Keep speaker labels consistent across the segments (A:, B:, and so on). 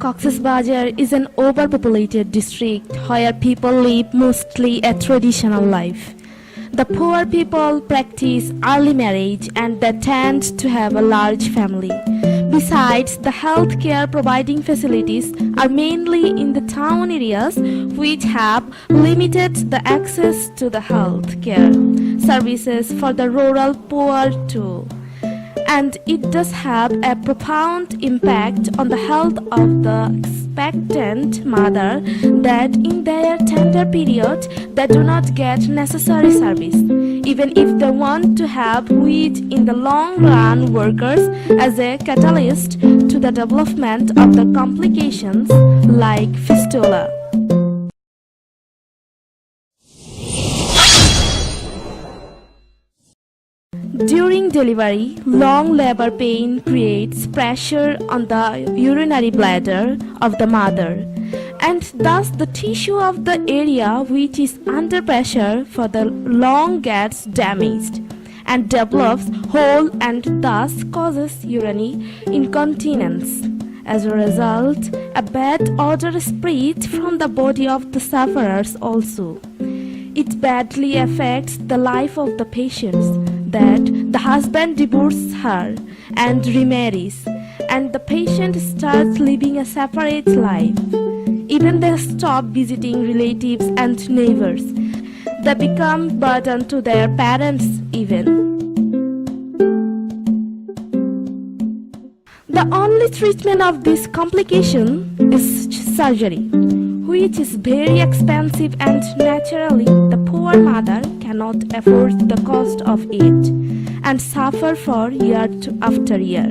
A: Cox's Bazar is an overpopulated district where people live mostly a traditional life. The poor people practice early marriage and they tend to have a large family. Besides, the healthcare providing facilities are mainly in the town areas which have limited the access to the healthcare services for the rural poor too. And it does have a profound impact on the health of the expectant mother that in their tender period they do not get necessary service, even if they want to have which in the long run workers as a catalyst to the development of the complications like fistula. During delivery, long labor pain creates pressure on the urinary bladder of the mother, and thus the tissue of the area which is under pressure for the long gets damaged and develops hole and thus causes urinary incontinence. As a result, a bad odor spreads from the body of the sufferers also. It badly affects the life of the patients that the husband divorces her and remarries, and the patient starts living a separate life. Even they stop visiting relatives and neighbors. They become burden to their parents even. The only treatment of this complication is surgery, which is very expensive and naturally the poor mother cannot afford the cost of it and suffer for year after year.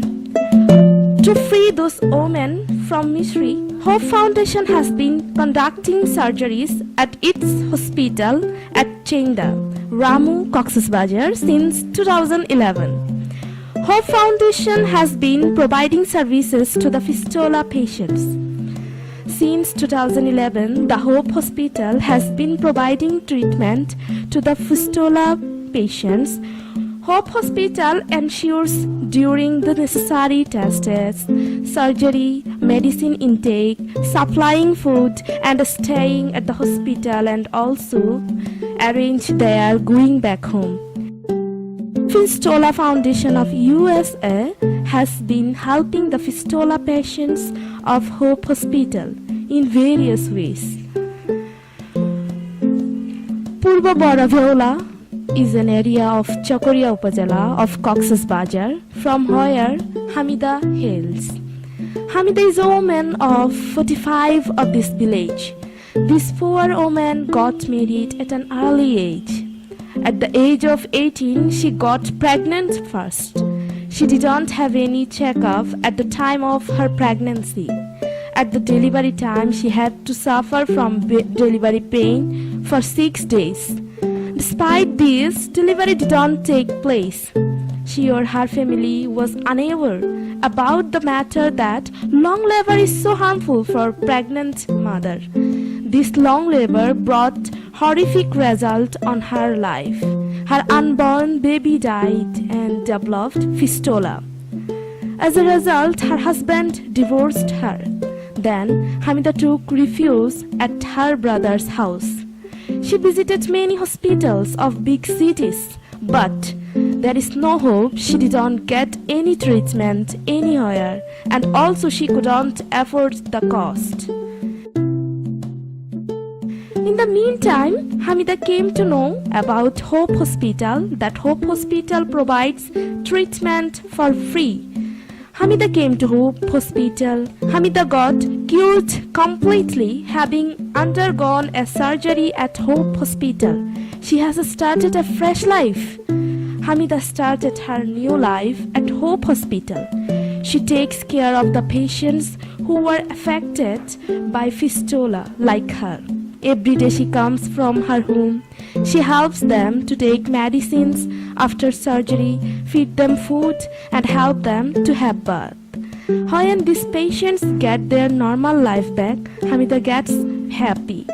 A: To free those women from misery, Hope Foundation has been conducting surgeries at its hospital at Chenda, Ramu, Cox's Bazar since 2011. Hope Foundation has been providing services to the fistula patients. Since 2011, the Hope Hospital has been providing treatment to the fistula patients. Hope Hospital ensures during the necessary tests, surgery, medicine intake, supplying food and staying at the hospital and also arrange their going back home. Fistula Foundation of USA has been helping the fistula patients of Hope Hospital in various ways. Purba Boraveola is an area of Chokoria Upazila of Cox's Bazar from where Hamida hails. Hamida is a woman of 45 of this village. This poor woman got married at an early age. At the age of 18, she got pregnant first. She didn't have any checkup at the time of her pregnancy. At the delivery time, she had to suffer from delivery pain for 6 days. Despite this, delivery didn't take place. She or her family was unaware about the matter that long labor is so harmful for pregnant mother. This long labor brought horrific result on her life. Her unborn baby died and developed fistula. As a result, her husband divorced her. Then Hamida took refuge at her brother's house. She visited many hospitals of big cities, but there is no hope. She didn't get any treatment anywhere, and also she couldn't afford the cost. In the meantime, Hamida came to know about Hope Hospital, that Hope Hospital provides treatment for free. Hamida came to Hope Hospital. Hamida got cured completely, having undergone a surgery at Hope Hospital. She has started a fresh life. Hamida started her new life at Hope Hospital. She takes care of the patients who were affected by fistula like her. Every day she comes from her home. She helps them to take medicines after surgery, feed them food, and help them to have birth. When these patients get their normal life back, Hamida gets happy.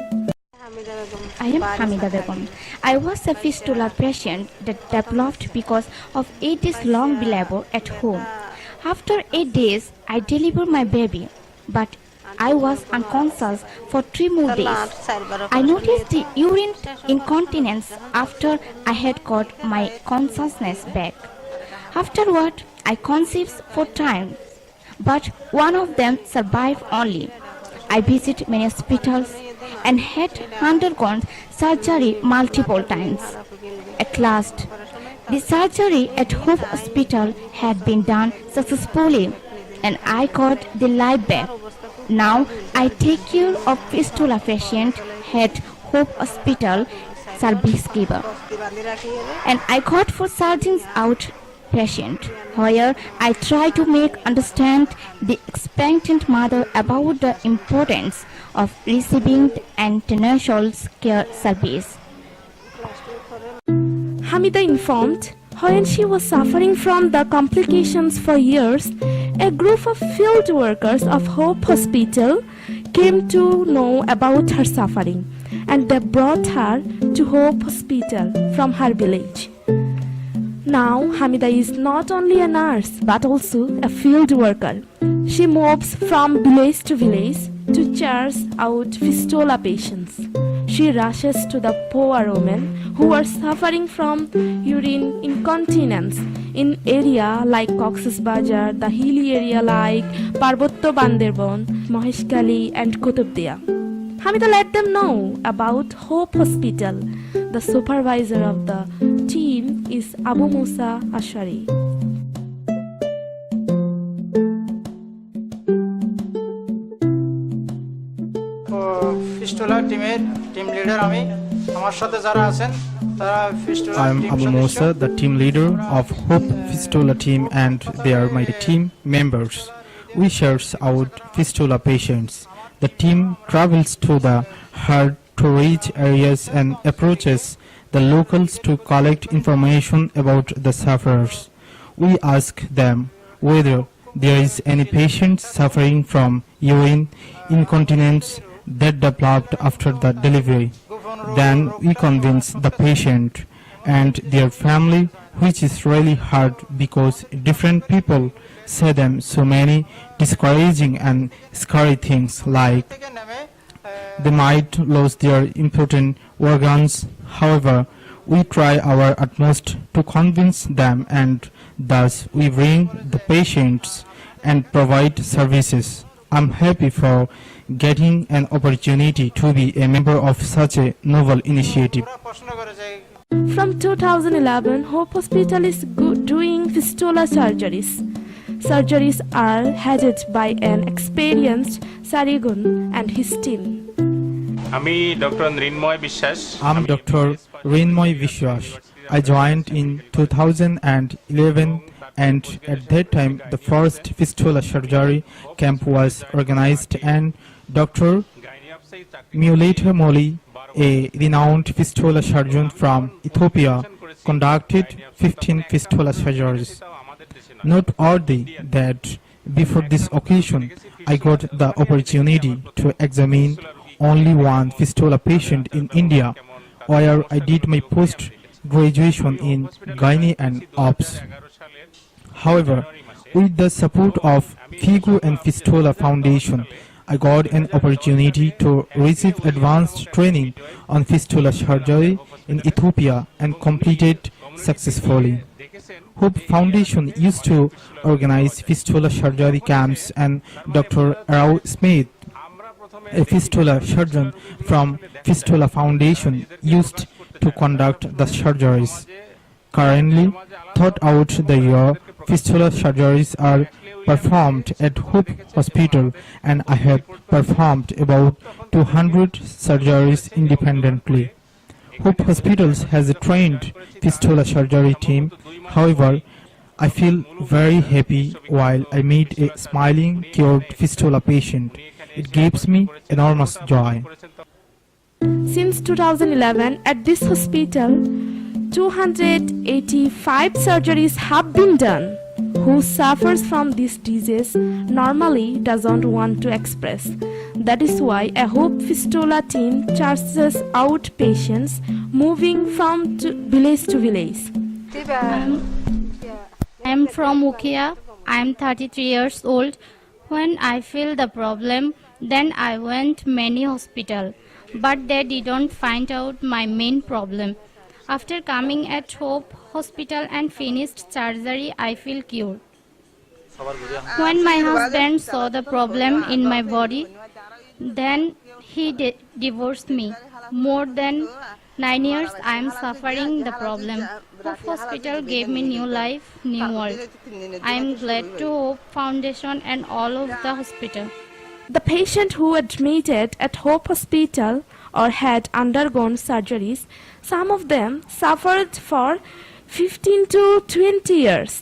B: I am Hamida Begum. I was a fistula patient that developed because of 8 days long labor at home. After 8 days, I delivered my baby, but I was unconscious for 3 more days. I noticed the urine incontinence after I had got my consciousness back. Afterward, I conceived 4 times, but one of them survived only. I visited many hospitals and had undergone surgery multiple times. At last, the surgery at Hope Hospital had been done successfully and I got the life back. Now I take care of fistula patient at Hope Hospital service giver. And I got for surgeons out patient, where I try to make understand the expectant mother about the importance of receiving antenatal care service.
A: Hamida informed, when she was suffering from the complications for years, a group of field workers of Hope Hospital came to know about her suffering and they brought her to Hope Hospital from her village. Now, Hamida is not only a nurse but also a field worker. She moves from village to village to chase out fistula patients. She rushes to the poor women who are suffering from urine incontinence in area like Cox's Bazar, the hilly area like Parbotto Banderbon, Maheshkali and Kutubdia. Hamida let them know about Hope Hospital. The supervisor of the team is Abu Musa Ashari.
C: Fistula টিমের team leader আমি আমার সাথে যারা আছেন তারা fistula
D: I'm Abu Musa, the team leader of Hope Fistula team, and they are my team members. We share out fistula patients. The team travels to the hard-to-reach areas and approaches the locals to collect information about the sufferers. We ask them whether there is any patient suffering from urine incontinence that developed after the delivery. Then we convince the patient and their family, which is really hard because different people say them so many discouraging and scary things like they might lose their important organs. However, we try our utmost to convince them and thus we bring the patients and provide services. I'm happy for getting an opportunity to be a member of such a novel initiative.
A: From 2011, Hope Hospital is doing fistula surgeries. Surgeries are headed by an experienced Sarigun and his team.
E: আমি doctor ঋন্ময় বিশ্বাস
D: I'm Dr. Rinmoy Vishwas. I joined in 2011 and at that time the first fistula surgery camp was organized and Dr. Muleta Moli, a renowned fistula surgeon from Ethiopia, conducted 15 fistula surgeries. Noteworthy that before this occasion I got the opportunity to examine only one fistula patient in India, where I did my post-graduation in Gynae and Obs. However, with the support of FIGU and Fistula Foundation, I got an opportunity to receive advanced training on fistula surgery in Ethiopia and completed successfully. Hope Foundation used to organize fistula surgery camps and Dr. Rao Smith, a fistula surgeon from Fistula Foundation, used to conduct the surgeries. Currently, throughout the year, fistula surgeries are performed at Hope Hospital and I have performed about 200 surgeries independently. Hope Hospitals has a trained fistula surgery team. However, I feel very happy while I meet a smiling, cured fistula patient. It gives me enormous joy.
A: Since 2011, at this hospital, 285 surgeries have been done. Who suffers from this disease normally doesn't want to express. That is why a Hope Fistula team charges out patients moving from village to village.
F: I am from Ukia. I am 33 years old. When I feel the problem, Then I went many hospital, but they didn't find out my main problem. After coming at Hope Hospital and finished surgery, I feel cured. When my husband saw the problem in my body, then he divorced me. More than 9 years I am suffering the problem. Hope Hospital gave me new life, new world. I am glad to Hope Foundation and all of the hospital.
A: The patient who admitted at Hope Hospital or had undergone surgeries, some of them suffered for 15 to 20 years.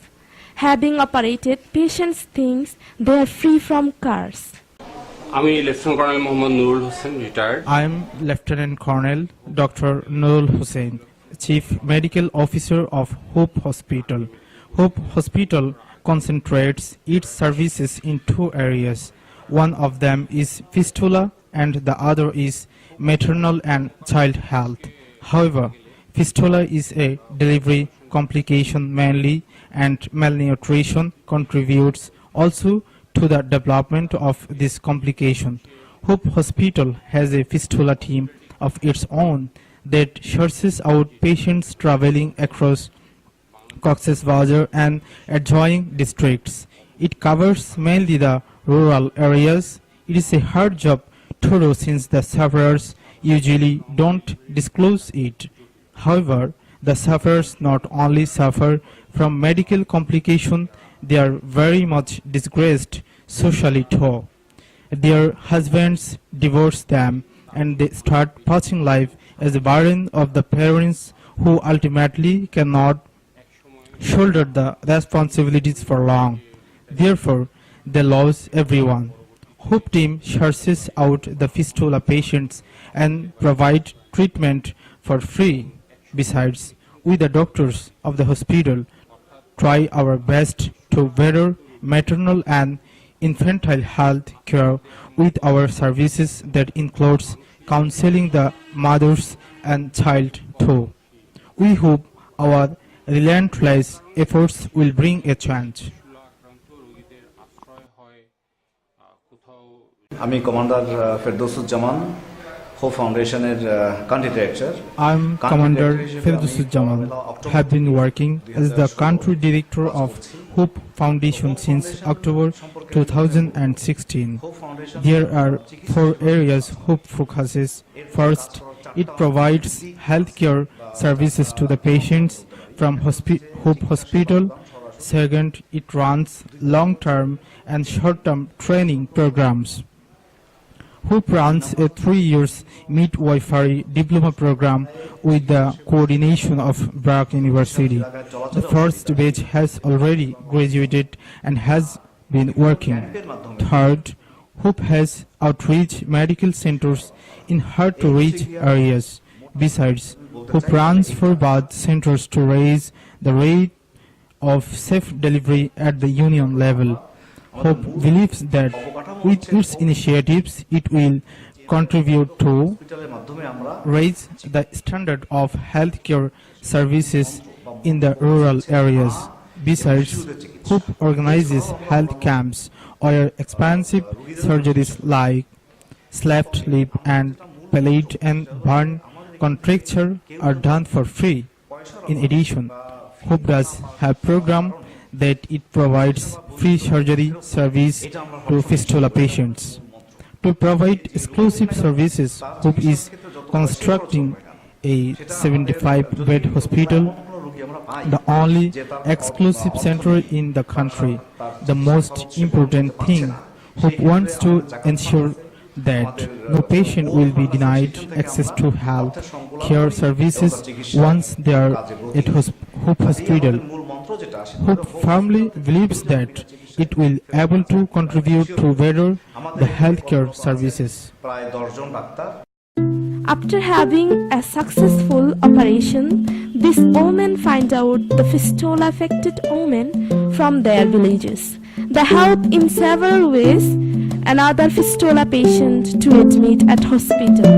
A: Having operated, patients think they are free from curse.
E: আমি lieutenant colonel Mohammad Nurul Hossain retired
D: I am Lieutenant Colonel Dr. Nurul Hussain, Chief Medical Officer of Hope Hospital. Hope Hospital concentrates its services in two areas. One of them is fistula and the other is maternal and child health. However, fistula is a delivery complication mainly, and malnutrition contributes also to the development of this complication. Hope Hospital has a fistula team of its own that searches out patients traveling across Cox's Bazar and adjoining districts. It covers mainly the rural areas. It is a hard job to do since the sufferers usually don't disclose it. However, the sufferers not only suffer from medical complication, they are very much disgraced socially too. Their husbands divorce them and they start passing life as a burden of the parents who ultimately cannot shoulder the responsibilities for long. Therefore, they lose everyone. Hope team searches out the fistula patients and provide treatment for free. Besides, we the doctors of the hospital try our best to better maternal and infantile health care with our services that includes counseling the mothers and child too. We hope our relentless efforts will bring a change.
G: আমি commander ফেরদৌসুজ্জামান hope ফাউন্ডেশনের country director
D: I am Commander Firdausujaman, have been working as the country director of Hope Foundation since October 2016. There are 4 areas Hope focuses. First, it provides healthcare services to the patients from Hope Hospital. Second, it runs long-term and short-term training programs. Hope runs a 3 years midwifery diploma program with the coordination of Bazar University. The first batch has already graduated and has been working. Third, Hope has outreach medical centers in hard-to-reach areas. Besides, Hope runs 4 birth centers to raise the rate of safe delivery at the union level. Hope believes that with its initiatives, it will contribute to raise the standard of healthcare services in the rural areas. Besides, Hope organizes health camps where expensive surgeries like cleft lip and palate and burn contracture are done for free. In addition, Hope does have program that it provides free surgery service to fistula patients. To provide exclusive services, Hope is constructing a 75-bed hospital, the only exclusive center in the country. The most important thing, Hope wants to ensure that no patient will be denied access to health care services once they are at Hope Hospital. Hope firmly believes that it will able to contribute to better the healthcare services.
A: After having a successful operation, these women find out the fistula affected women from their villages. They help in several ways another fistula patient to admit at hospital.